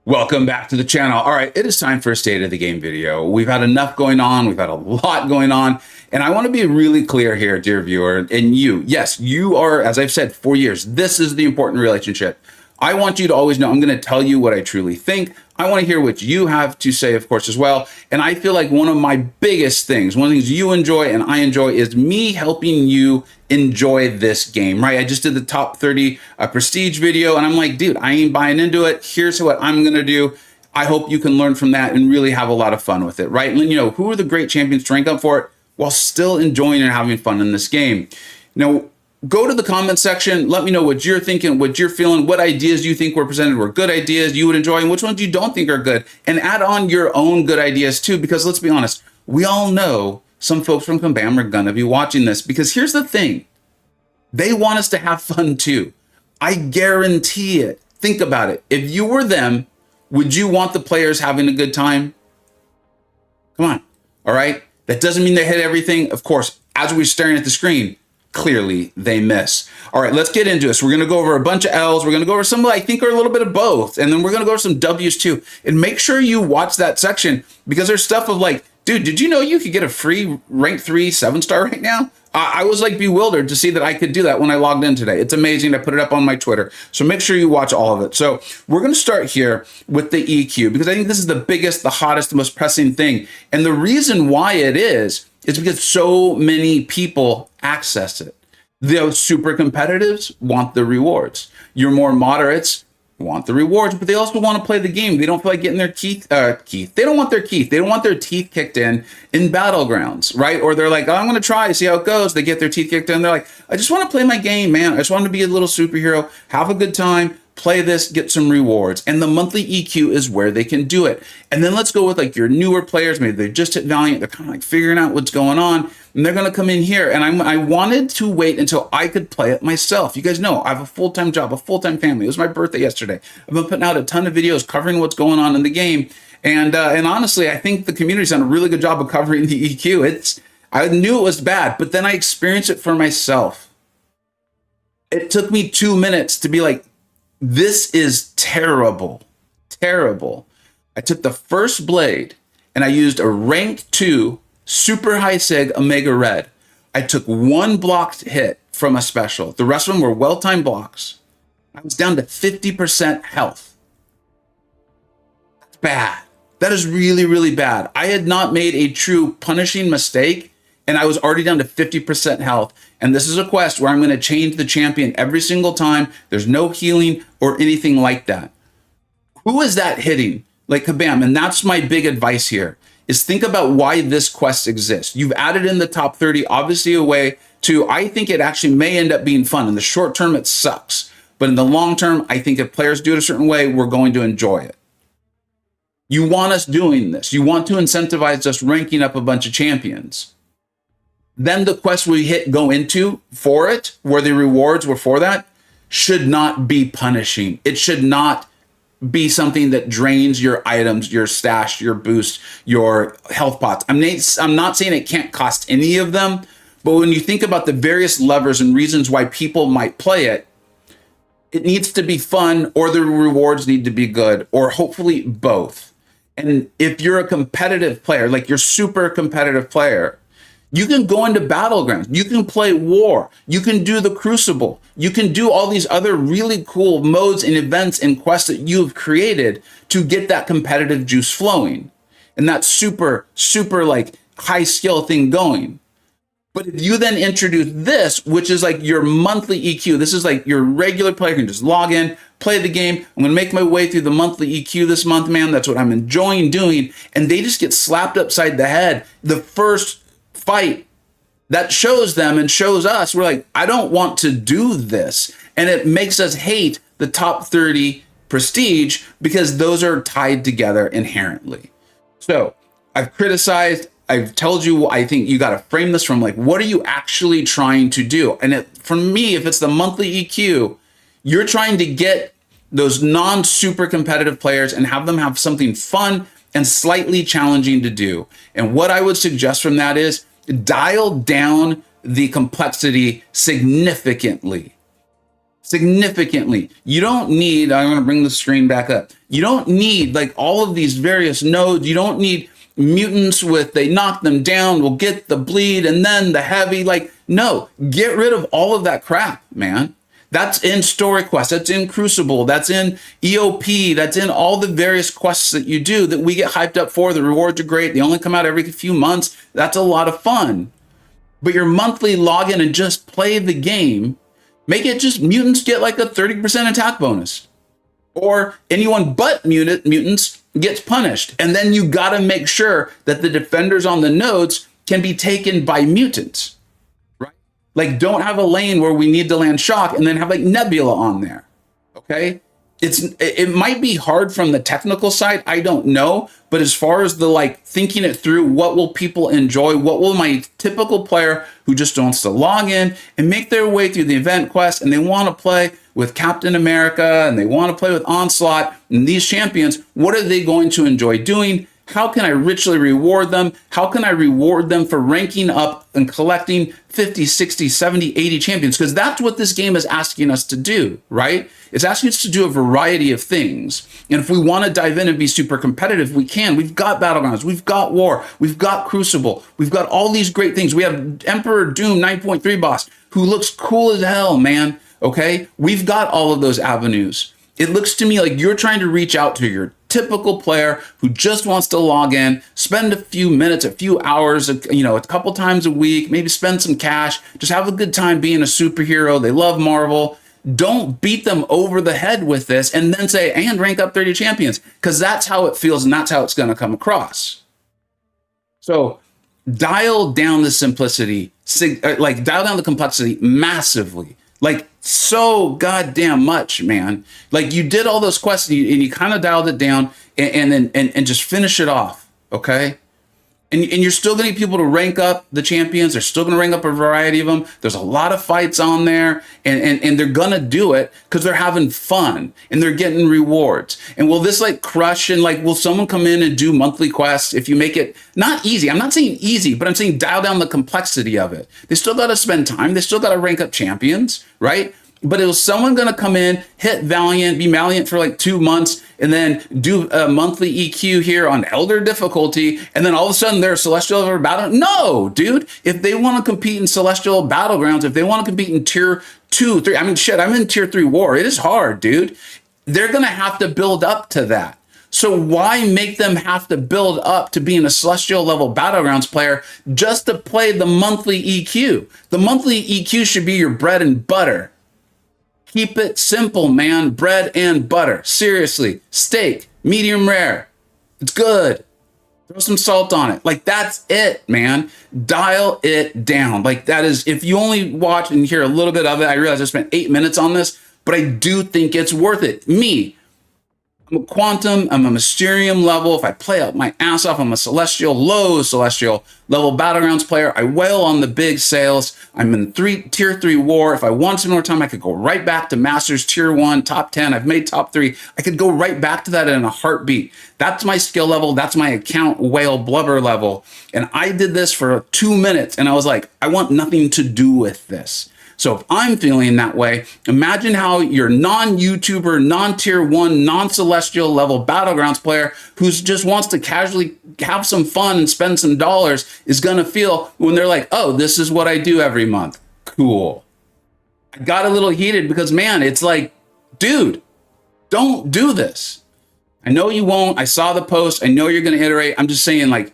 Welcome back to the channel. All right, it is time for a state of the game video. We've had enough going on. We've had a lot going on. And I want to be really clear here, dear viewer, and you. Yes, you are, as I've said, 4 years. This is the important relationship. I want you to always know I'm going to tell you what I truly think. I want to hear what you have to say, of course, as well. And I feel like one of my biggest things, one of the things you enjoy and I enjoy is me helping you enjoy this game, right? I just did the top 30 prestige video and I'm like, dude, I ain't buying into it. Here's what I'm going to do. I hope you can learn from that and really have a lot of fun with it, right? And you know, who are the great champions to rank up for it while still enjoying and having fun in this game? Now, go to the comment section. Let me know what you're thinking, what you're feeling, what ideas you think were presented were good ideas you would enjoy, and which ones you don't think are good. And add on your own good ideas too, because let's be honest, we all know some folks from Kabam are gonna be watching this, because here's the thing. They want us to have fun too. I guarantee it. Think about it. If you were them, would you want the players having a good time? Come on, all right? That doesn't mean they hit everything. Of course, as we're staring at the screen, clearly they miss. All right, let's get into this. We're gonna go over a bunch of L's. We're gonna go over some I think are a little bit of both. And then we're gonna go over some W's too. And make sure you watch that section, because there's stuff of like, dude, did you know you could get a free rank 3 7-star right now? I was like bewildered to see that I could do that when I logged in today. It's amazing. I put it up on my Twitter. So make sure you watch all of it. So we're going to start here with the EQ, because I think this is the biggest, the hottest, the most pressing thing. And the reason why it is because so many people access it. The super competitives want the rewards. Your more moderates want the rewards, but they also want to play the game. They don't feel like getting their teeth. They don't want their teeth. They don't want their teeth kicked in battlegrounds, right? Or they're like, oh, I'm going to try, see how it goes. They get their teeth kicked in. They're like, I just want to play my game, man. I just want to be a little superhero, have a good time, play this, get some rewards. And the monthly EQ is where they can do it. And then let's go with like your newer players. Maybe they just hit Valiant. They're kind of like figuring out what's going on. And they're going to come in here. And I wanted to wait until I could play it myself. You guys know I have a full-time job, a full-time family. It was my birthday yesterday. I've been putting out a ton of videos covering what's going on in the game. And honestly, I think the community's done a really good job of covering the EQ. I knew it was bad, but then I experienced it for myself. It took me 2 minutes to be like, this is terrible, terrible. I took the first blade and I used a rank 2 super high seg Omega Red. I took one blocked hit from a special. The rest of them were well-timed blocks. I was down to 50% health. That's bad. That is really, really bad. I had not made a true punishing mistake, and I was already down to 50% health. And this is a quest where I'm going to change the champion every single time. There's no healing or anything like that. Who is that hitting? Like Kabam. And that's my big advice here, is think about why this quest exists. You've added in the top 30, obviously a way to, I think it actually may end up being fun. In the short term, it sucks. But in the long term, I think if players do it a certain way, we're going to enjoy it. You want us doing this. You want to incentivize us ranking up a bunch of champions. Then the quest we go into for it, where the rewards were for that, should not be punishing. It should not be something that drains your items, your stash, your boost, your health pots. I'm not saying it can't cost any of them, but when you think about the various levers and reasons why people might play it, it needs to be fun, or the rewards need to be good, or hopefully both. And if you're a competitive player, like you're super competitive player, you can go into Battlegrounds, you can play War, you can do the Crucible, you can do all these other really cool modes and events and quests that you've created to get that competitive juice flowing. And that super, super like high skill thing going. But if you then introduce this, which is like your monthly EQ, this is like your regular player can just log in, play the game. I'm gonna make my way through the monthly EQ this month, man. That's what I'm enjoying doing. And they just get slapped upside the head. The first fight that shows them and shows us, we're like, I don't want to do this. And it makes us hate the top 30 prestige, because those are tied together inherently. So I've criticized, I've told you, I think you got to frame this from like, what are you actually trying to do? And for me, if it's the monthly EQ, you're trying to get those non-super competitive players and have them have something fun and slightly challenging to do. And what I would suggest from that is dial down the complexity significantly. significantly. You don't need, I'm going to bring the screen back up. You don't need like all of these various nodes. You don't need mutants with they knock them down, will get the bleed and then the heavy. Like, no, get rid of all of that crap, man. That's in story quests, that's in Crucible, that's in EOP, that's in all the various quests that you do that we get hyped up for. The rewards are great. They only come out every few months. That's a lot of fun. But your monthly login and just play the game, make it just mutants get like a 30% attack bonus. Or anyone but mutants gets punished. And then you got to make sure that the defenders on the nodes can be taken by mutants. Like, don't have a lane where we need to land shock and then have like Nebula on there. Okay. It might be hard from the technical side. I don't know. But as far as the like thinking it through, what will people enjoy? What will my typical player who just wants to log in and make their way through the event quest and they want to play with Captain America and they want to play with Onslaught and these champions, what are they going to enjoy doing? How can I richly reward them? How can I reward them for ranking up and collecting 50, 60, 70, 80 champions? Because that's what this game is asking us to do, right? It's asking us to do a variety of things. And if we want to dive in and be super competitive, we can. We've got Battlegrounds, we've got War, we've got Crucible, we've got all these great things. We have Emperor Doom 9.3 boss who looks cool as hell, man. Okay? We've got all of those avenues. It looks to me like you're trying to reach out to your typical player who just wants to log in, spend a few minutes, a few hours, a couple times a week, maybe spend some cash, just have a good time being a superhero. They love Marvel. Don't beat them over the head with this and then say, and rank up 30 champions, because that's how it feels and that's how it's going to come across. So dial down the simplicity, like dial down the complexity massively. Like so goddamn much, man. Like you did all those quests and you kind of dialed it down and then just finish it off, okay? And you're still going to get people to rank up the champions. They're still going to rank up a variety of them. There's a lot of fights on there, and they're going to do it because they're having fun and they're getting rewards. And will this like crush and like, will someone come in and do monthly quests if you make it not easy? I'm not saying easy, but I'm saying dial down the complexity of it. They still got to spend time. They still got to rank up champions, right? But it was someone going to come in, hit Valiant, be Valiant for like 2 months, and then do a monthly EQ here on Elder difficulty, and then all of a sudden they're Celestial Battle. No, dude. If they want to compete in Celestial Battlegrounds, if they want to compete in Tier 2, 3, I mean, shit, I'm in Tier 3 War. It is hard, dude. They're going to have to build up to that. So why make them have to build up to being a Celestial level Battlegrounds player just to play the monthly EQ? The monthly EQ should be your bread and butter. Keep it simple, man. Bread and butter. Seriously. Steak, medium rare. It's good. Throw some salt on it. Like, that's it, man. Dial it down. Like, that is, if you only watch and hear a little bit of it, I realize I spent 8 minutes on this, but I do think it's worth it. Me, I'm a Quantum, I'm a Mysterium level. If I play up my ass off, I'm a Celestial, low Celestial level Battlegrounds player. I wail on the big sales. I'm in Tier 3 War. If I want some more time, I could go right back to Masters Tier 1, top 10. I've made top 3. I could go right back to that in a heartbeat. That's my skill level. That's my account whale blubber level. And I did this for 2 minutes and I was like, I want nothing to do with this. So if I'm feeling that way, imagine how your non-YouTuber, non-tier 1, non-celestial level Battlegrounds player who just wants to casually have some fun and spend some dollars is going to feel when they're like, oh, this is what I do every month. Cool. I got a little heated because, man, it's like, dude, don't do this. I know you won't. I saw the post. I know you're going to iterate. I'm just saying, like,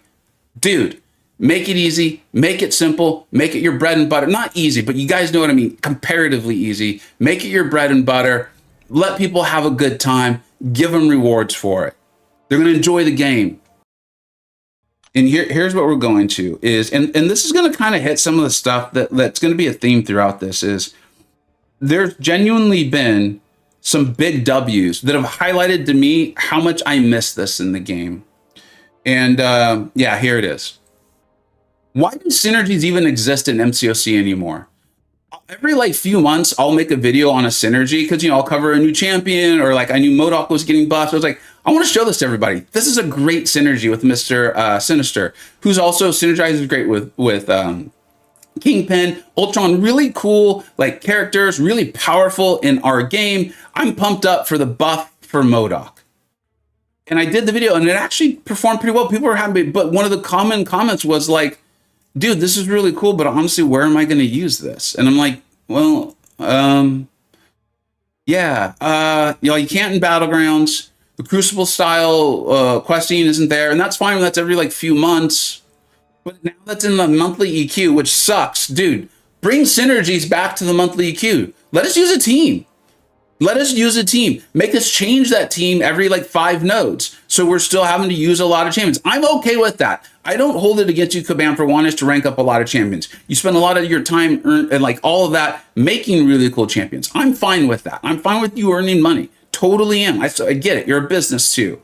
dude, make it easy, make it simple, make it your bread and butter. Not easy, but you guys know what I mean. Comparatively easy. Make it your bread and butter. Let people have a good time. Give them rewards for it. They're going to enjoy the game. And here's what we're going to is, and this is going to kind of hit some of the stuff that's going to be a theme throughout this is there's genuinely been some big W's that have highlighted to me how much I miss this in the game. And yeah, here it is. Why do synergies even exist in MCoC anymore? Every like few months, I'll make a video on a synergy because, you know, I'll cover a new champion or like I knew MCoC was getting buffed. So I was like, I want to show this to everybody. This is a great synergy with Mr. Sinister, who's also synergizes great with Kingpin, Ultron, really cool like characters, really powerful in our game. I'm pumped up for the buff for MODOK. And I did the video and it actually performed pretty well. People were happy, but one of the common comments was like, dude, this is really cool, but honestly, where am I going to use this? And I'm like, well, yeah, you can't in Battlegrounds. The Crucible style questing isn't there, and that's fine. That's every like few months. But now that's in the monthly EQ, which sucks, dude. Bring Synergies back to the monthly EQ. Let us use a team. Let us use a team. Make us change that team every like 5 nodes. So we're still having to use a lot of champions. I'm okay with that. I don't hold it against you, Kabam, for wanting us to rank up a lot of champions. You spend a lot of your time and like all of that making really cool champions. I'm fine with that. I'm fine with you earning money. Totally am. I get it. You're a business too.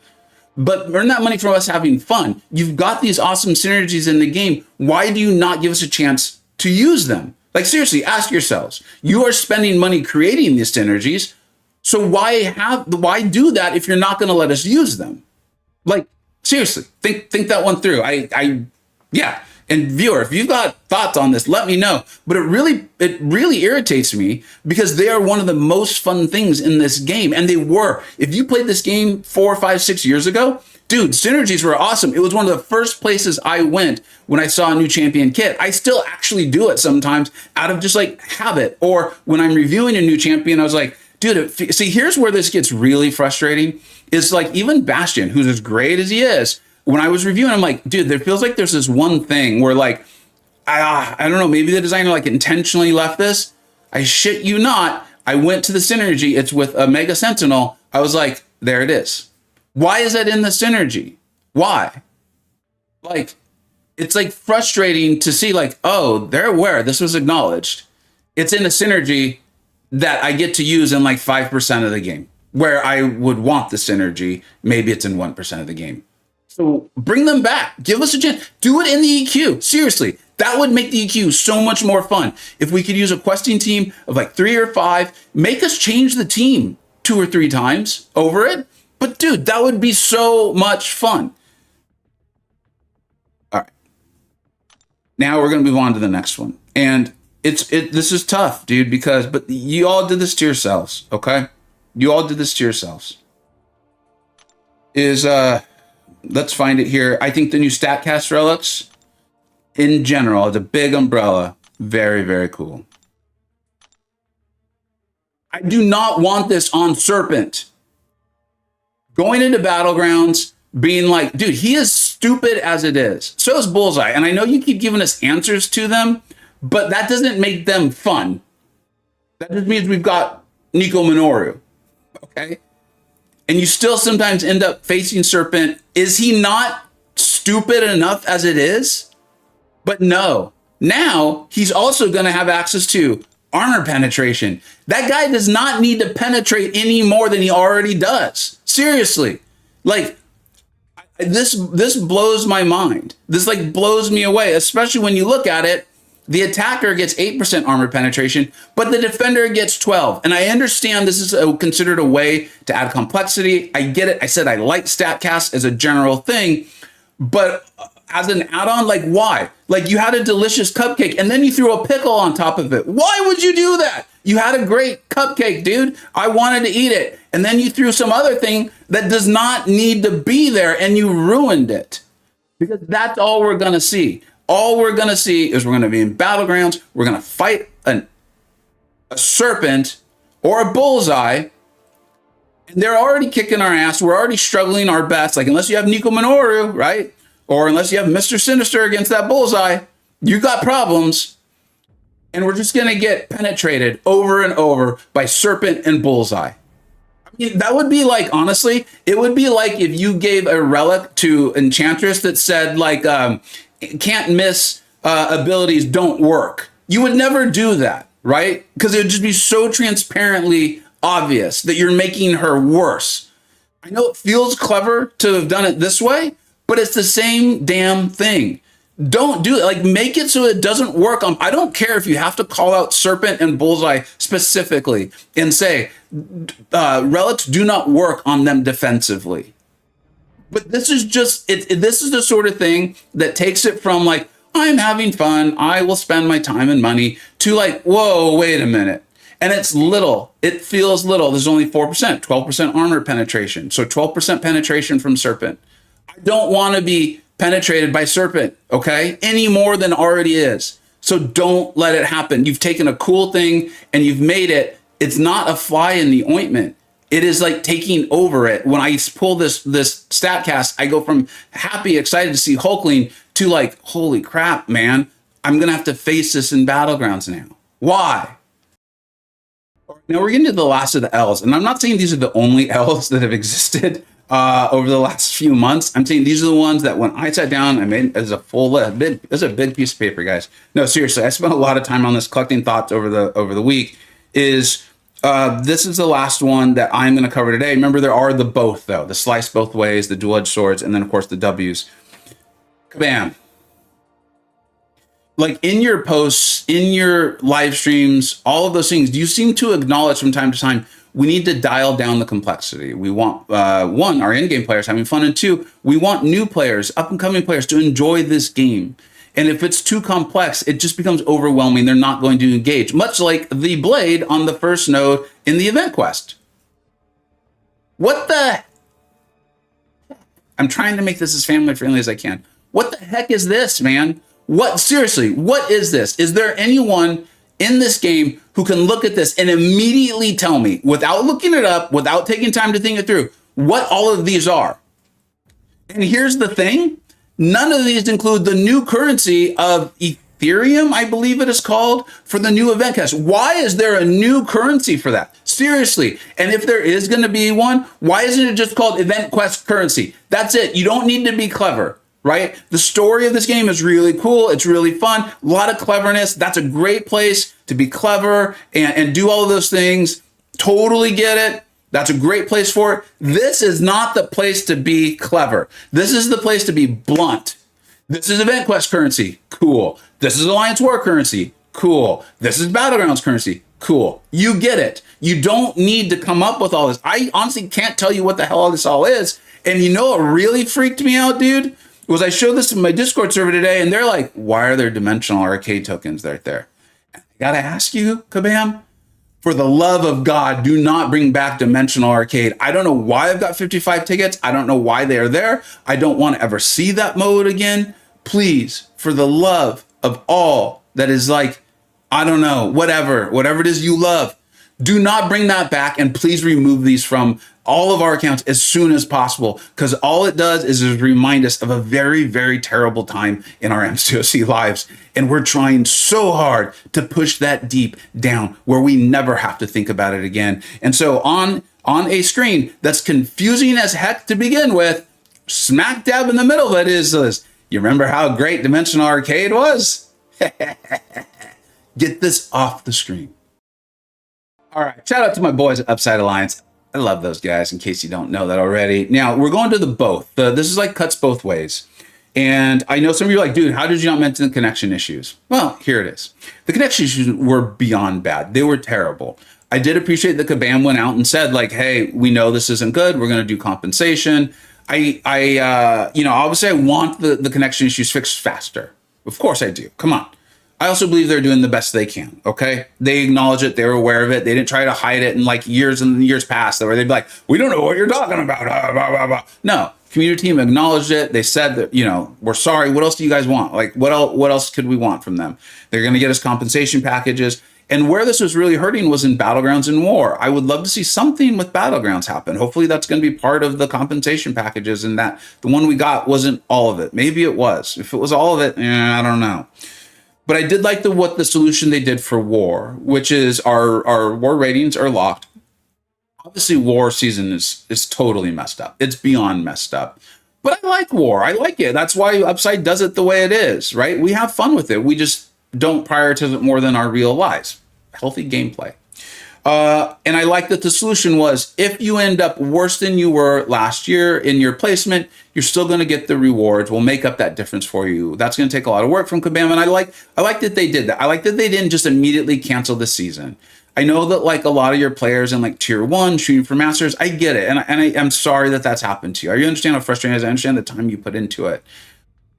But earn that money from us having fun. You've got these awesome synergies in the game. Why do you not give us a chance to use them? Like seriously, ask yourselves. You are spending money creating these synergies. So why do that if you're not going to let us use them? Like seriously, think that one through. Yeah. And viewer, if you've got thoughts on this, let me know. But it really irritates me because they are one of the most fun things in this game. And they were. If you played this game 4, 5, 6 years ago, dude, synergies were awesome. It was one of the first places I went when I saw a new champion kit. I still actually do it sometimes out of just like habit. Or when I'm reviewing a new champion, I was like, dude, see, here's where this gets really frustrating. Is like even Bastion, who's as great as he is, when I was reviewing, I'm like, dude, there feels like there's this one thing where like, I don't know, maybe the designer like intentionally left this. I shit you not. I went to the synergy. It's with a Mega Sentinel. I was like, there it is. Why is that in the synergy? Why? Like, it's like frustrating to see like, oh, they're aware this was acknowledged. It's in a synergy that I get to use in like 5% of the game, where I would want the synergy. Maybe it's in 1% of the game. So bring them back. Give us a chance. Do it in the EQ. Seriously, that would make the EQ so much more fun. If we could use a questing team of like 3 or 5, make us change the team 2 or 3 times over it. But dude, that would be so much fun. All right. Now we're going to move on to the next one. And this is tough, dude, but you all did this to yourselves, okay? You all did this to yourselves. Let's find it here. I think the new StatCast Relics, in general, it's a big umbrella. Very, very cool. I do not want this on Serpent. Going into Battlegrounds, being like, dude, he is stupid as it is. So is Bullseye. And I know you keep giving us answers to them, but that doesn't make them fun. That just means we've got Nico Minoru. Okay? And you still sometimes end up facing Serpent. Is he not stupid enough as it is? But no. Now, he's also going to have access to armor penetration. That guy does not need to penetrate any more than he already does. Seriously. Like, this blows my mind. This, like, blows me away, especially when you look at it. The attacker gets 8% armor penetration, but the defender gets 12. And I understand this is considered a way to add complexity. I get it. I said I like StatCast as a general thing, but as an add-on, like why? Like you had a delicious cupcake and then you threw a pickle on top of it. Why would you do that? You had a great cupcake, dude. I wanted to eat it. And then you threw some other thing that does not need to be there and you ruined it. Because that's all we're going to see. All we're going to see is we're going to be in Battlegrounds. We're going to fight a Serpent or a Bullseye. And they're already kicking our ass. We're already struggling our best. Like, unless you have Nico Minoru, right? Or unless you have Mr. Sinister against that Bullseye, you got problems. And we're just going to get penetrated over and over by Serpent and Bullseye. I mean, that would be like, honestly, it would be like if you gave a relic to Enchantress that said, like, can't miss abilities don't work. You would never do that, right? Because it would just be so transparently obvious that you're making her worse. I know it feels clever to have done it this way, but it's the same damn thing. Don't do it. Like, make it so it doesn't work. I don't care if you have to call out Serpent and Bullseye specifically and say, relics do not work on them defensively. But this is just, this is the sort of thing that takes it from like, I'm having fun. I will spend my time and money to like, whoa, wait a minute. And it's little. It feels little. There's only 4%, 12% armor penetration. So 12% penetration from Serpent. I don't want to be penetrated by Serpent, okay? Any more than already is. So don't let it happen. You've taken a cool thing and you've made it. It's not a fly in the ointment. It is like taking over it. When I pull this StatCast, I go from happy, excited to see Hulkling to like, holy crap, man. I'm going to have to face this in Battlegrounds now. Why? Now we're getting to the last of the L's. And I'm not saying these are the only L's that have existed over the last few months. I'm saying these are the ones that when I sat down, I made as a full list. It's a big piece of paper, guys. No, seriously, I spent a lot of time on this collecting thoughts over the week. This is the last one that I'm going to cover today. Remember, there are the both, though. The slice both ways, the dual-edged swords, and then, of course, the W's. Kabam. Like in your posts, in your live streams, all of those things, you seem to acknowledge from time to time, we need to dial down the complexity. We want, one, our in-game players having fun, and two, we want new players, up-and-coming players to enjoy this game. And if it's too complex, it just becomes overwhelming. They're not going to engage, much like the blade on the first node in the event quest. What the? I'm trying to make this as family friendly as I can. What the heck is this, man? What, seriously, what is this? Is there anyone in this game who can look at this and immediately tell me, without looking it up, without taking time to think it through, what all of these are? And here's the thing. None of these include the new currency of Ethereum, I believe it is called, for the new event quest. Why is there a new currency for that? Seriously. And if there is going to be one, why isn't it just called event quest currency? That's it. You don't need to be clever, right? The story of this game is really cool. It's really fun. A lot of cleverness. That's a great place to be clever and do all of those things. Totally get it. That's a great place for it. This is not the place to be clever. This is the place to be blunt. This is event quest currency. Cool. This is Alliance War currency. Cool. This is Battlegrounds currency. Cool. You get it. You don't need to come up with all this. I honestly can't tell you what the hell all this all is. And you know what really freaked me out, dude? Was I showed this in my Discord server today, and they're like, why are there dimensional arcade tokens right there? I gotta ask you, Kabam, for the love of God, do not bring back Dimensional Arcade. I don't know why I've got 55 tickets. I don't know why they are there. I don't want to ever see that mode again. Please, for the love of all that is like, I don't know, whatever it is you love, do not bring that back, and please remove these from all of our accounts as soon as possible, because all it does is remind us of a very, very terrible time in our MCoC lives. And we're trying so hard to push that deep down where we never have to think about it again. And so on a screen that's confusing as heck to begin with, smack dab in the middle of it is this. You remember how great Dimensional Arcade was? Get this off the screen. All right, shout out to my boys at Upside Alliance. I love those guys, in case you don't know that already. Now, we're going to the both. This is like cuts both ways. And I know some of you are like, dude, how did you not mention the connection issues? Well, here it is. The connection issues were beyond bad. They were terrible. I did appreciate that Kabam went out and said, like, hey, we know this isn't good. We're going to do compensation. Obviously I want the connection issues fixed faster. Of course I do. Come on. I also believe they're doing the best they can, okay? They acknowledge it. They were aware of it. They didn't try to hide it in like years and years past where they'd be like, we don't know what you're talking about. Blah, blah, blah. No, community team acknowledged it. They said that, we're sorry. What else do you guys want? Like, what else could we want from them? They're going to get us compensation packages. And where this was really hurting was in Battlegrounds and War. I would love to see something with Battlegrounds happen. Hopefully that's going to be part of the compensation packages, and that the one we got wasn't all of it. Maybe it was. If it was all of it, I don't know. But I did like the solution they did for War, which is our War ratings are locked. Obviously, War season is totally messed up. It's beyond messed up. But I like War. I like it. That's why Upside does it the way it is, right? We have fun with it. We just don't prioritize it more than our real lives. Healthy gameplay. And I like that the solution was, if you end up worse than you were last year in your placement, you're still going to get the rewards. We'll make up that difference for you. That's going to take a lot of work from Kabam. And I like that they did that. I like that they didn't just immediately cancel the season. I know that like a lot of your players in like tier 1 shooting for masters, I get it. And I'm sorry that that's happened to you. I understand how frustrating it is. I understand the time you put into it.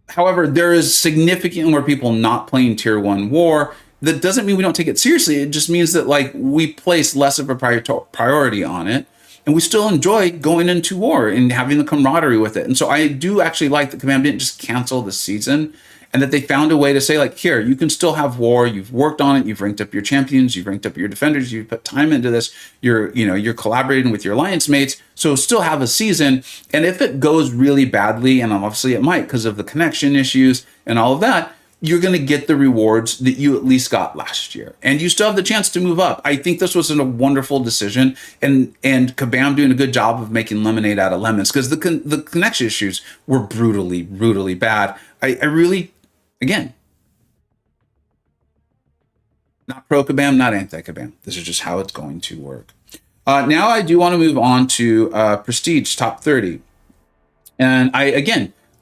However, there is significantly more people not playing tier 1 war. That doesn't mean we don't take it seriously. It just means that like we place less of a priority on it, and we still enjoy going into war and having the camaraderie with it. And so I do actually like that Kabam didn't just cancel the season, and that they found a way to say like, here, you can still have war. You've worked on it. You've ranked up your champions. You've ranked up your defenders. You've put time into this. You're collaborating with your alliance mates. So still have a season. And if it goes really badly, and obviously it might because of the connection issues and all of that, you're going to get the rewards that you at least got last year, and you still have the chance to move up. I think this was a wonderful decision, and Kabam doing a good job of making lemonade out of lemons, because the connection issues were brutally bad. I really, again, not pro Kabam, not anti Kabam. This is just how it's going to work. Now I do want to move on to Prestige top 30, and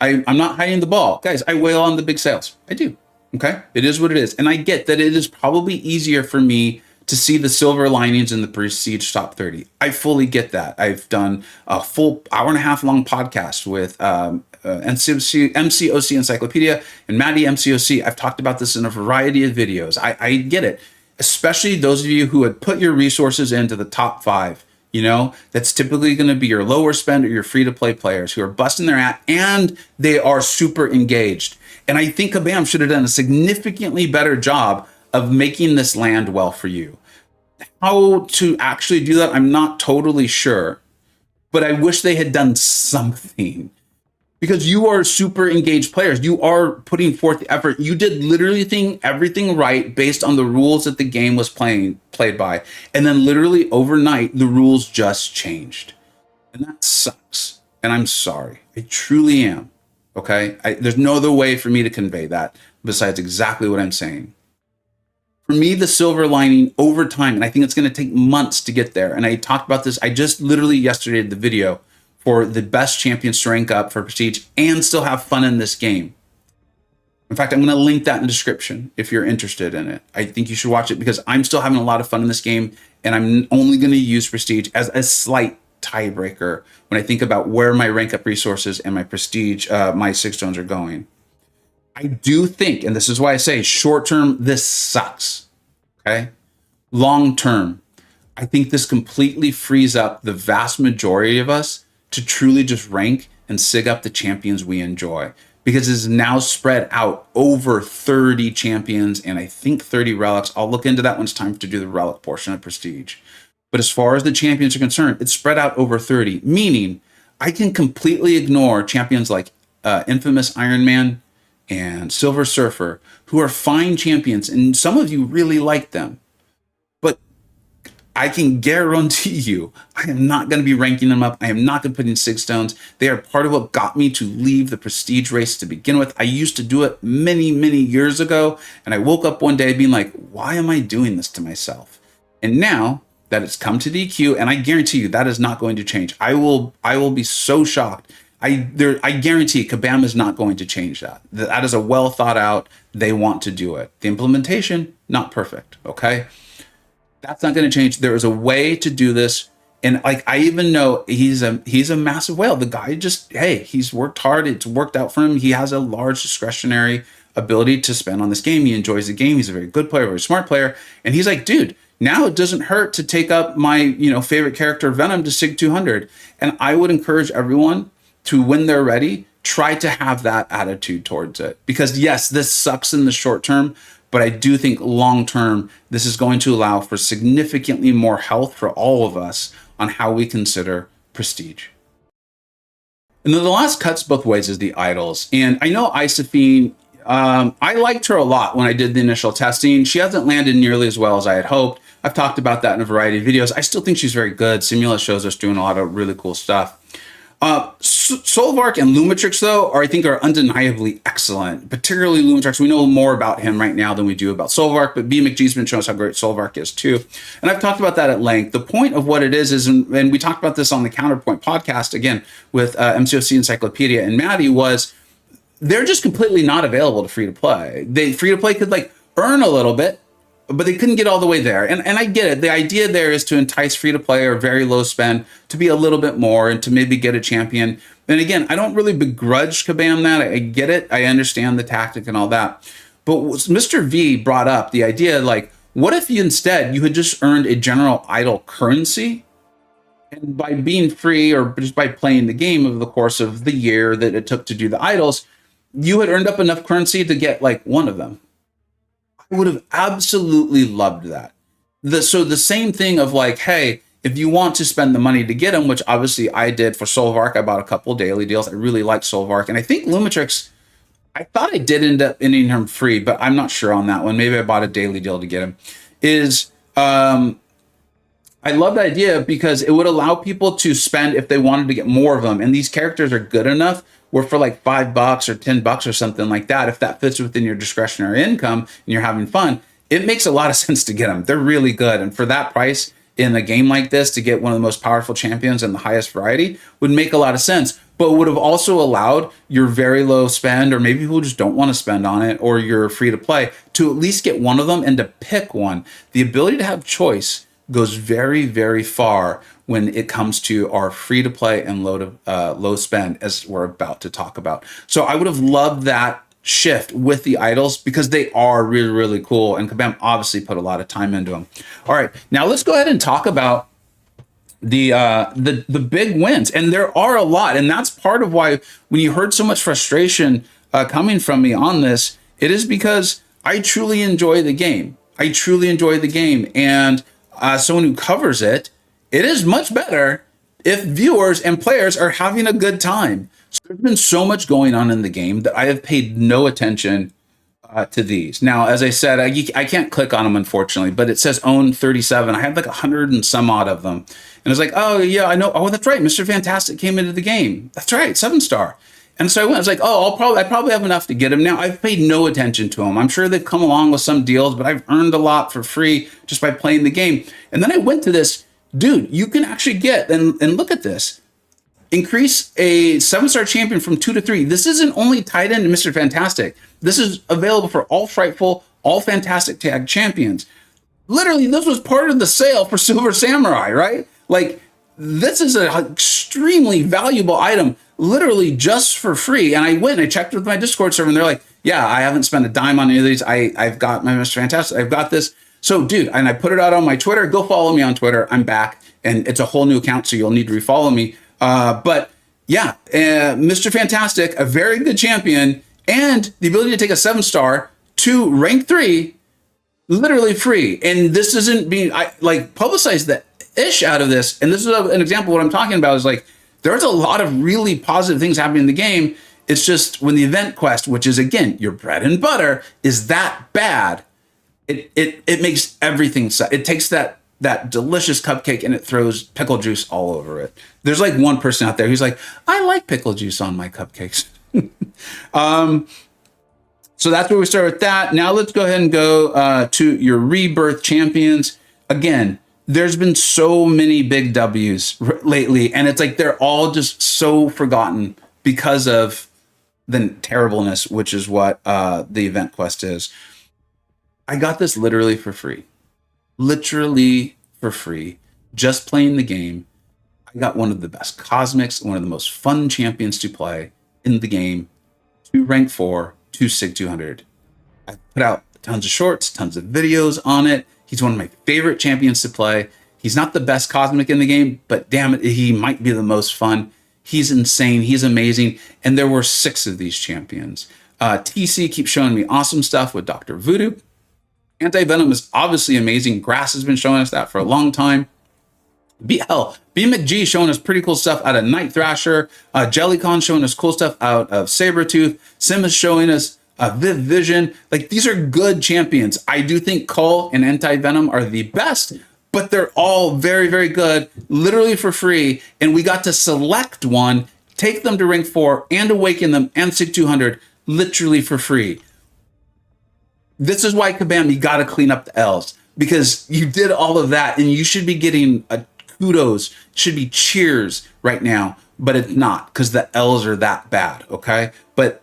I'm not hiding the ball. Guys, I wail on the big sales. I do. Okay? It is what it is. And I get that it is probably easier for me to see the silver linings in the Prestige top 30. I fully get that. I've done a full hour-and-a-half long podcast with MCoC Encyclopedia and Maddie MCoC. I've talked about this in a variety of videos. I get it. Especially those of you who had put your resources into the top 5. That's typically going to be your lower spend or your free-to-play players who are busting their ass, and they are super engaged. And I think Kabam should have done a significantly better job of making this land well for you. How to actually do that, I'm not totally sure, but I wish they had done something. Because you are super engaged players. You are putting forth the effort. You did literally everything right based on the rules that the game was played by. And then literally overnight, the rules just changed. And that sucks. And I'm sorry. I truly am. Okay? There's no other way for me to convey that besides exactly what I'm saying. For me, the silver lining over time, and I think it's going to take months to get there. And I talked about this. I just literally yesterday did the video for the best champions to rank up for Prestige and still have fun in this game. In fact, I'm going to link that in the description if you're interested in it. I think you should watch it because I'm still having a lot of fun in this game, and I'm only going to use Prestige as a slight tiebreaker when I think about where my rank up resources and my Prestige, my 6 stones are going. I do think, and this is why I say short term, this sucks. Okay? Long term, I think this completely frees up the vast majority of us to truly just rank and sig up the champions we enjoy, because it's now spread out over 30 champions and I think 30 relics. I'll look into that when it's time to do the relic portion of Prestige. But as far as the champions are concerned, it's spread out over 30, meaning I can completely ignore champions like Infamous Iron Man and Silver Surfer, who are fine champions, and some of you really like them. I can guarantee you, I am not going to be ranking them up. I am not going to put in 6 stones. They are part of what got me to leave the Prestige race to begin with. I used to do it many years ago, and I woke up one day being like, why am I doing this to myself? And now that it's come to DQ, and I guarantee you that is not going to change. I will be so shocked. I guarantee Kabam is not going to change that. That is a well thought out. They want to do it. The implementation, not perfect. Okay. That's not going to change. There is a way to do this. And like, I even know he's a massive whale. The guy just, hey, he's worked hard. It's worked out for him. He has a large discretionary ability to spend on this game. He enjoys the game. He's a very good player, very smart player. And he's like, dude, now it doesn't hurt to take up my, favorite character Venom to Sig 200. And I would encourage everyone to, when they're ready, try to have that attitude towards it. Because yes, this sucks in the short term, but I do think long term, this is going to allow for significantly more health for all of us on how we consider Prestige. And then the last cuts both ways is the Eidols. And I know Isophine, I liked her a lot when I did the initial testing. She hasn't landed nearly as well as I had hoped. I've talked about that in a variety of videos. I still think she's very good. Simula shows us doing a lot of really cool stuff. Solvark and Lumitrix, though, I think are undeniably excellent, particularly Lumitrix. We know more about him right now than we do about Solvark, but B. McGee's been showing us how great Solvark is, too. And I've talked about that at length. The point of what it is, and we talked about this on the Counterpoint podcast, again, with MCoC Encyclopedia and Maddie, was they're just completely not available to free-to-play. Free-to-play could, earn a little bit, but they couldn't get all the way there. And I get it. The idea there is to entice free-to-play or very low spend to be a little bit more and to maybe get a champion. And again, I don't really begrudge Kabam that. I get it. I understand the tactic and all that. But Mr. V brought up the idea, like, what if you instead you had just earned a general idol currency, and by being free or just by playing the game over the course of the year that it took to do the idols, you had earned up enough currency to get like one of them. I would have absolutely loved that. So the same thing of like, hey, if you want to spend the money to get them, which obviously I did for Soul of Arc, I bought a couple daily deals. I really liked Soul of Arc, and I think Lumitrix, I thought I did end up ending him free, but I'm not sure on that one. Maybe I bought a daily deal to get him. I love the idea because it would allow people to spend if they wanted to get more of them. And these characters are good enough where for like $5 or $10 or something like that, if that fits within your discretionary income and you're having fun, it makes a lot of sense to get them. They're really good. And for that price in a game like this, to get one of the most powerful champions and the highest variety would make a lot of sense, but would have also allowed your very low spend, or maybe people just don't want to spend on it, or you're free to play, to at least get one of them and to pick one. The ability to have choice goes very, very far when it comes to our free to play and low spend, as we're about to talk about. So I would have loved that shift with the idols because they are really, really cool. And Kabam obviously put a lot of time into them. All right, now let's go ahead and talk about the big wins. And there are a lot. And that's part of why when you heard so much frustration coming from me on this, it is because I truly enjoy the game. I truly enjoy the game. And someone who covers it, it is much better if viewers and players are having a good time. So there's been so much going on in the game that I have paid no attention to these. Now, as I said, I can't click on them, unfortunately, but it says own 37. I have like 100 and some odd of them. And it's like, oh, yeah, I know. Oh, that's right. Mr. Fantastic came into the game. That's right. 7-star. And so I was like, oh, I probably have enough to get him. Now, I've paid no attention to them. I'm sure they've come along with some deals, but I've earned a lot for free just by playing the game. And then I went to this, dude, you can actually get, and look at this, increase a 7-star champion from 2 to 3. This isn't only tied into Mr. Fantastic. This is available for all Frightful, all Fantastic Tag champions. Literally, this was part of the sale for Silver Samurai, right? Like, this is an extremely valuable item, literally just for free. And I went and I checked with my Discord server, and they're like, yeah, I haven't spent a dime on any of these. I've got my Mr. Fantastic. I've got this. So, dude, and I put it out on my Twitter. Go follow me on Twitter. I'm back, and it's a whole new account, so you'll need to refollow me. But yeah, Mr. Fantastic, a very good champion, and the ability to take a 7-star to rank 3, literally free. And this isn't being, I like publicize the ish out of this. And this is an example of what I'm talking about is like, there's a lot of really positive things happening in the game. It's just when the event quest, which is again, your bread and butter, is that bad, it makes everything, it takes that delicious cupcake and it throws pickle juice all over it. There's like one person out there who's like, I like pickle juice on my cupcakes. So that's where we start with that. Now let's go ahead and go to your Rebirth champions. Again, there's been so many big W's lately, and it's like they're all just so forgotten because of the terribleness, which is what the event quest is. I got this literally for free. Literally for free, just playing the game. I got one of the best cosmics, one of the most fun champions to play in the game, to rank 4, to Sig 200. I put out tons of shorts, tons of videos on it. He's one of my favorite champions to play. He's not the best cosmic in the game, but damn it, he might be the most fun. He's insane. He's amazing. And there were 6 of these champions. TC keeps showing me awesome stuff with Dr. Voodoo. Anti-Venom is obviously amazing. Grass has been showing us that for a long time. B McG showing us pretty cool stuff out of Night Thrasher. Jellycon showing us cool stuff out of Sabretooth. Sim is showing us Viv Vision. Like, these are good champions. I do think Cull and Anti-Venom are the best, but they're all very, very good, literally for free. And we got to select one, take them to rank 4, and awaken them and Sig 200 literally for free. This is why, Kabam, you got to clean up the L's, because you did all of that, and you should be getting a kudos, should be cheers right now, but it's not, because the L's are that bad, okay? But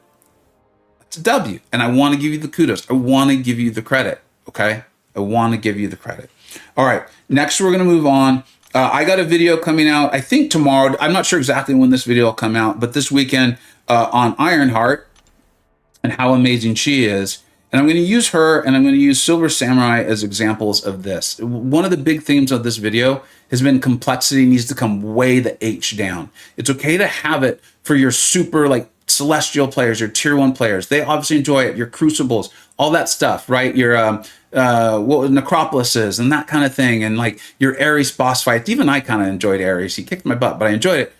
it's a W, and I want to give you the kudos. I want to give you the credit, okay? I want to give you the credit. All right, next we're going to move on I got a video coming out, I think tomorrow. I'm not sure exactly when this video will come out, but this weekend on Ironheart and how amazing she is. And I'm going to use her and I'm going to use Silver Samurai as examples of this. One of the big themes of this video has been complexity needs to come way the H down. It's okay to have it for your super like celestial players, your tier 1 players. They obviously enjoy it. Your crucibles, all that stuff, right? Your what necropolises and that kind of thing, and like your Ares boss fights. Even I kind of enjoyed Ares. He kicked my butt, but I enjoyed it.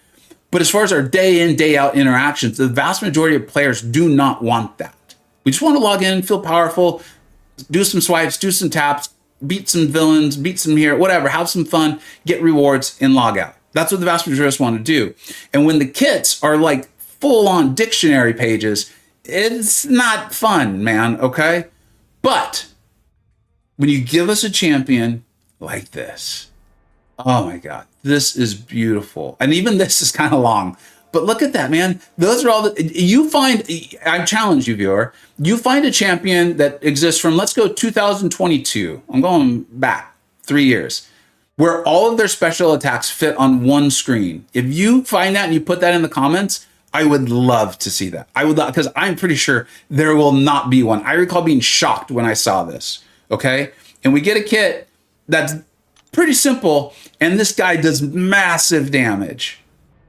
But as far as our day in, day out interactions, the vast majority of players do not want that. We just want to log in, feel powerful, do some swipes, do some taps, beat some villains, beat some hero, whatever, have some fun, get rewards, and log out. That's what the vast majority of us want to do. And when the kits are like full-on dictionary pages, it's not fun, man, okay? But when you give us a champion like this, oh my God, this is beautiful. And even this is kind of long. But look at that, man. Those are all you find. I challenge you, viewer. You find a champion that exists from, let's go 2022. I'm going back 3 years, where all of their special attacks fit on one screen. If you find that and you put that in the comments, I would love to see that. I would, because I'm pretty sure there will not be one. I recall being shocked when I saw this. Okay, and we get a kit that's pretty simple, and this guy does massive damage.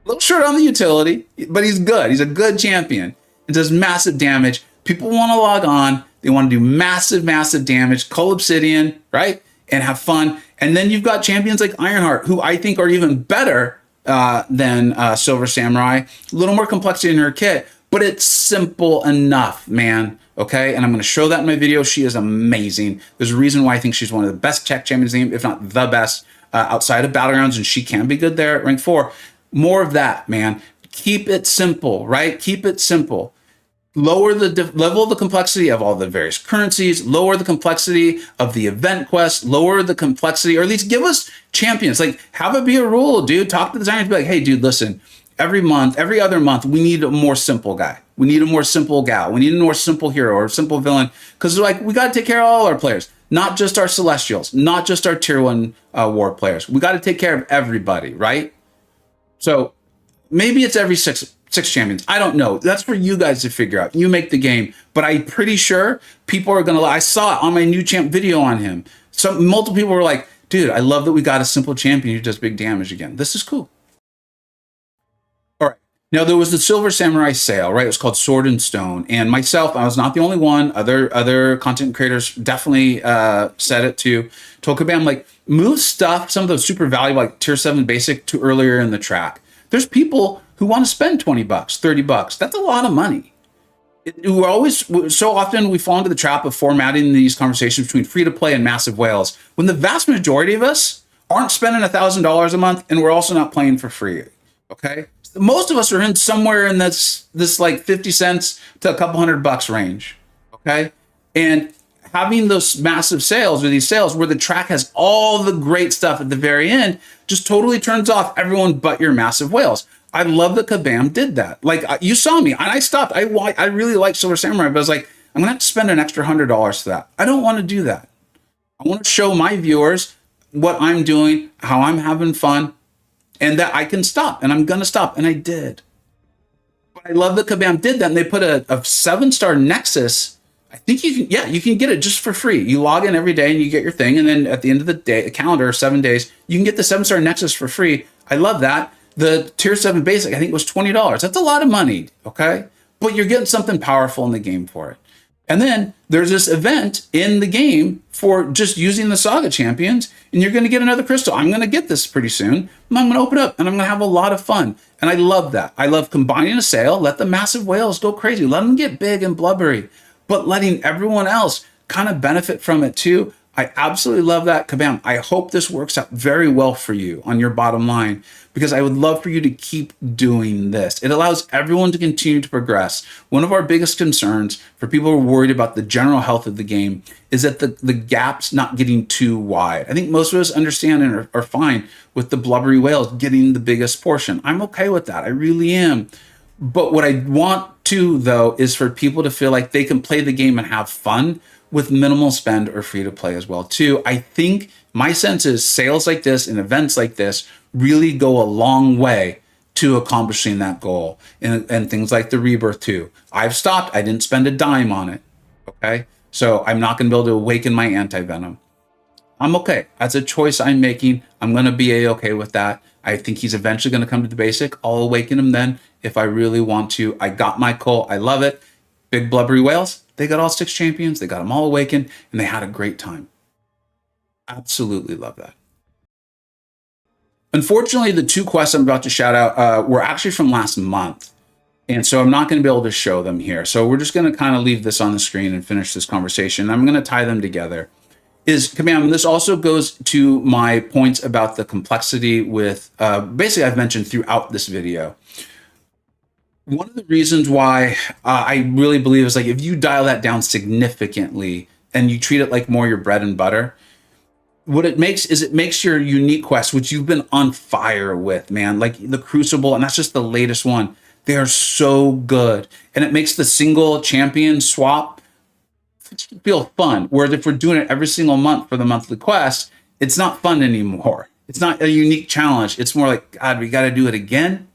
A little short on the utility, but he's good. He's a good champion. It does massive damage. People want to log on. They want to do massive, massive damage. Call Obsidian, right? And have fun. And then you've got champions like Ironheart, who I think are even better than Silver Samurai. A little more complexity in her kit, but it's simple enough, man. Okay, and I'm going to show that in my video. She is amazing. There's a reason why I think she's one of the best tech champions in the game, if not the best, outside of Battlegrounds, and she can be good there at rank 4. More of that, man. Keep it simple, right? Keep it simple. Lower the level of the complexity of all the various currencies, lower the complexity of the event quest, lower the complexity, or at least give us champions. Like, have it be a rule, dude. Talk to the designers, be like, hey, dude, listen, every month, every other month, we need a more simple guy. We need a more simple gal. We need a more simple hero or simple villain. Because like, we got to take care of all our players, not just our Celestials, not just our tier 1 war players. We got to take care of everybody, right? So maybe it's every six champions. I don't know. That's for you guys to figure out. You make the game. But I'm pretty sure people are going to, I saw it on my new champ video on him. Multiple people were like, dude, I love that we got a simple champion who does big damage again. This is cool. All right. Now there was the Silver Samurai sale, right? It was called Sword and Stone. And myself, I was not the only one. Other content creators definitely said it too. Told Kabam, like, move stuff, some of those super valuable, like tier 7 basic, to earlier in the track. There's people who want to spend 20 bucks, 30 bucks. That's a lot of money. We're always, so often we fall into the trap of formatting these conversations between free to play and massive whales, when the vast majority of us aren't spending $1,000 a month, and we're also not playing for free. Okay. Most of us are in somewhere in this like 50 cents to a couple $100 range. Okay. And having those massive sales or these sales where the track has all the great stuff at the very end just totally turns off everyone but your massive whales. I love that Kabam did that. Like, you saw me and I stopped. I really like Silver Samurai, but I was like, I'm going to have to spend an extra $100 for that. I don't want to do that. I want to show my viewers what I'm doing, how I'm having fun, and that I can stop, and I'm going to stop. And I did. But I love that Kabam did that. And they put a 7-star Nexus. I think you can get it just for free. You log in every day and you get your thing. And then at the end of the day, a calendar, 7 days, you can get the 7-star Nexus for free. I love that. The tier 7 basic, I think, was $20. That's a lot of money. Okay. But you're getting something powerful in the game for it. And then there's this event in the game for just using the Saga champions, and you're going to get another crystal. I'm going to get this pretty soon. And I'm going to open up and I'm going to have a lot of fun. And I love that. I love combining a sale. Let the massive whales go crazy. Let them get big and blubbery, but letting everyone else kind of benefit from it too. I absolutely love that. Kabam, I hope this works out very well for you on your bottom line, because I would love for you to keep doing this. It allows everyone to continue to progress. One of our biggest concerns for people who are worried about the general health of the game is that the gap's not getting too wide. I think most of us understand and are fine with the blubbery whales getting the biggest portion. I'm okay with that. I really am. But what I want to, though, is for people to feel like they can play the game and have fun with minimal spend or free to play as well too. I think my sense is sales like this and events like this really go a long way to accomplishing that goal. And things like the Rebirth 2. I've stopped. I didn't spend a dime on it. Okay. So I'm not going to be able to awaken my anti-venom. I'm okay. That's a choice I'm making. I'm going to be a-okay with that. I think he's eventually going to come to the basic. I'll awaken him then if I really want to. I got my call. I love it. Big blubbery whales. They got all 6 champions. They got them all awakened and they had a great time. Absolutely love that. Unfortunately, the 2 quests I'm about to shout out were actually from last month. And so I'm not going to be able to show them here. So we're just going to kind of leave this on the screen and finish this conversation. I'm going to tie them together. Kabam, this also goes to my points about the complexity with, basically I've mentioned throughout this video. One of the reasons why I really believe is like, if you dial that down significantly and you treat it like more your bread and butter, what it makes is it makes your unique quests, which you've been on fire with, man, like the Crucible, and that's just the latest one. They are so good. And it makes the single champion swap feel fun. Whereas if we're doing it every single month for the monthly quest, it's not fun anymore. It's not a unique challenge. It's more like, God, we got to do it again.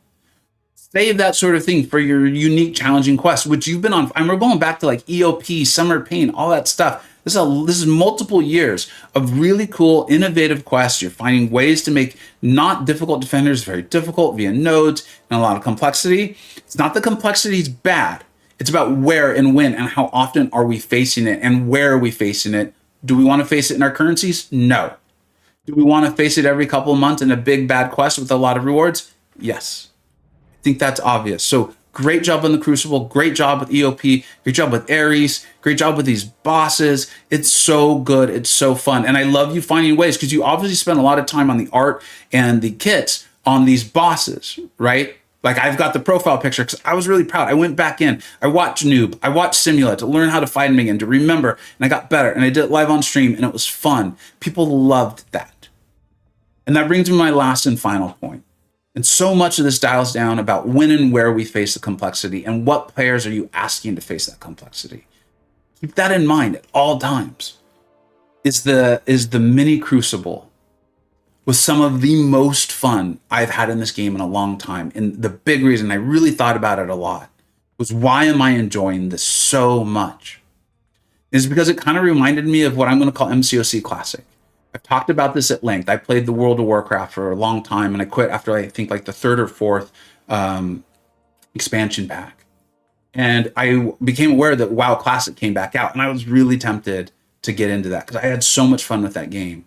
Save that sort of thing for your unique challenging quest, which you've been on. And we're going back to like EOP, Summer Pain, all that stuff. This is multiple years of really cool, innovative quests. You're finding ways to make not difficult defenders very difficult via nodes and a lot of complexity. It's not the complexity is bad. It's about where and when and how often are we facing it and where are we facing it. Do we want to face it in our currencies? No. Do we want to face it every couple of months in a big bad quest with a lot of rewards? Yes. I think that's obvious. So great job on the Crucible. Great job with EOP. Great job with Ares. Great job with these bosses. It's so good. It's so fun. And I love you finding ways because you obviously spend a lot of time on the art and the kits on these bosses, right? Like I've got the profile picture because I was really proud. I went back in. I watched Noob. I watched Simula to learn how to fight him again, to remember. And I got better. And I did it live on stream and it was fun. People loved that. And that brings me to my last and final point. And so much of this dials down about when and where we face the complexity and what players are you asking to face that complexity. Keep that in mind at all times. Is the mini Crucible was some of the most fun I've had in this game in a long time. And the big reason I really thought about it a lot was why am I enjoying this so much? Is because it kind of reminded me of what I'm going to call MCoC Classic. I've talked about this at length. I played the World of Warcraft for a long time and I quit after I think like the 3rd or 4th expansion pack. And I became aware that WoW Classic came back out and I was really tempted to get into that because I had so much fun with that game.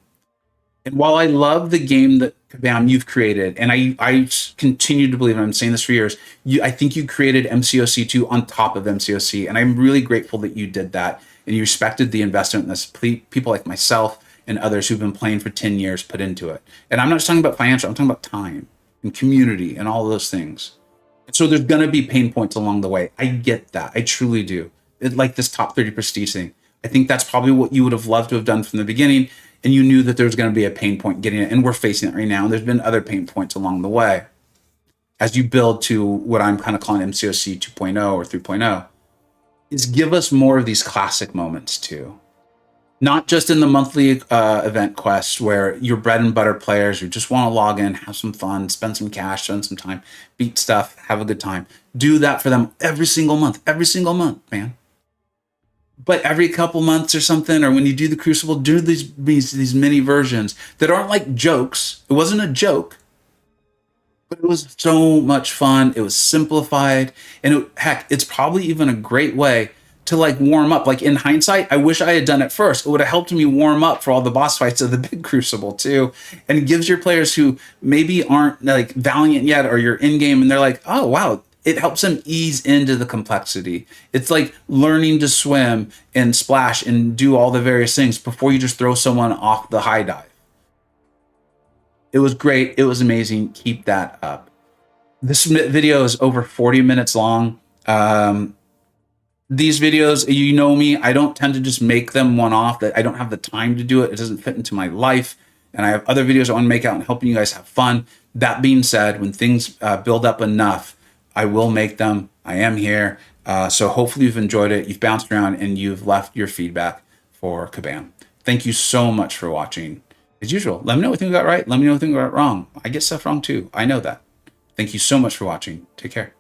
And while I love the game that Kabam you've created, and I continue to believe, and I'm saying this for years, I think you created MCoC 2 on top of MCoC, and I'm really grateful that you did that and you respected the investment that people like myself and others who've been playing for 10 years put into it. And I'm not just talking about financial, I'm talking about time and community and all those things. And so there's going to be pain points along the way. I get that. I truly do. Like this top 30 prestige thing. I think that's probably what you would have loved to have done from the beginning. And you knew that there was going to be a pain point getting it. And we're facing it right now. And there's been other pain points along the way. As you build to what I'm kind of calling MCoC 2.0 or 3.0, is give us more of these classic moments too. Not just in the monthly event quests where you're bread and butter players who just want to log in, have some fun, spend some cash, spend some time, beat stuff, have a good time. Do that for them every single month, man. But every couple months or something, or when you do the Crucible, do these mini versions that aren't like jokes. It wasn't a joke, but it was so much fun. It was simplified. And heck, it's probably even a great way to like warm up. Like in hindsight, I wish I had done it first. It would have helped me warm up for all the boss fights of the big Crucible too. And it gives your players who maybe aren't like valiant yet, or you're in game and they're like, oh wow, it helps them ease into the complexity. It's like learning to swim and splash and do all the various things before you just throw someone off the high dive. It was great. It was amazing. Keep that up. This video is over 40 minutes long. These videos, you know me, I don't tend to just make them one off. That I don't have the time to do it. It doesn't fit into my life. And I have other videos I want to make out and helping you guys have fun. That being said, when things build up enough, I will make them. I am here. So hopefully you've enjoyed it. You've bounced around and you've left your feedback. for Kabam. Thank you so much for watching. As usual, let me know what you got right. Let me know what you got wrong. I get stuff wrong too. I know that. Thank you so much for watching. Take care.